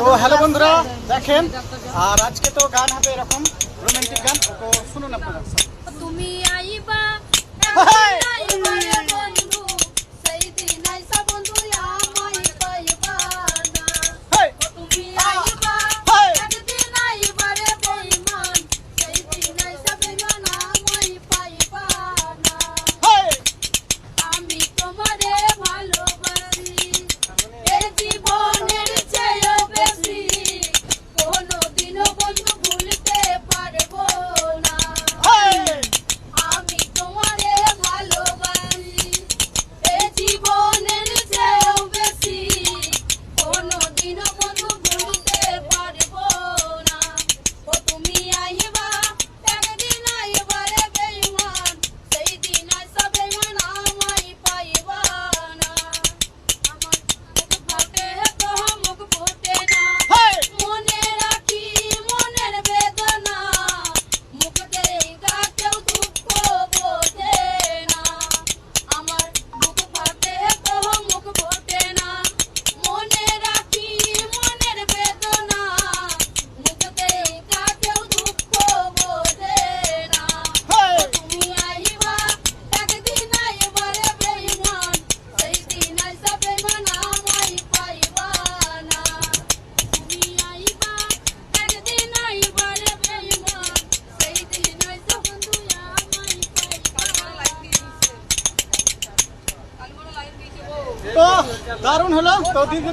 Hello বন্ধুরা, দেখেন আর আজকে তো গান হবে এরকম রোমান্টিক গান, তো শুনুন আপনারা। তুমি আইবা বন্ধু সেই দিন আইসা বন্ধু আমায় পাইবা না। তুমি আইবা একদিন আইবা রে বেঈমান সেই দিন আইসা বেঈমান আমায় পাইবা না। আমি তোমারে ভালোবাসি এ জীবনের চেয়েও বেশি, কোনোদিনও বন্ধু ভুলতে পারবো না। আমি তোমারে ভালোবাসি এ জীবনের চেয়েও বেশি, কোনোদিনও বন্ধু ভুলতে পারবো না। ও তুমি আইবা একদিন আইবা রে বেঈমান সেই দিন আইসা বেঈমান আমায় পাইবা না। আমার মুখ ফোটে তো মুখ ফোটে না, মনে রাখি মনের বেদনা, মুখ দেইগা কেউ দুঃখ বোঝে না। আমার মুখ ফাটে তো মুখ ফোটে না, মনে রাখি মনের বেদনা, মুখ দেইগা কেউ দুঃখ বোঝে না। তুমি আইবা একদিন আইবা রে বেঈমান সেই দিন আইসা বেঈমান আমায় পাইবা না। তুমি আইবা একদিন আইবা রে বেঈমান সেই দিন আইসা বন্ধু আমায় পাইবা না। তো দারুণ হলো তো দিদি।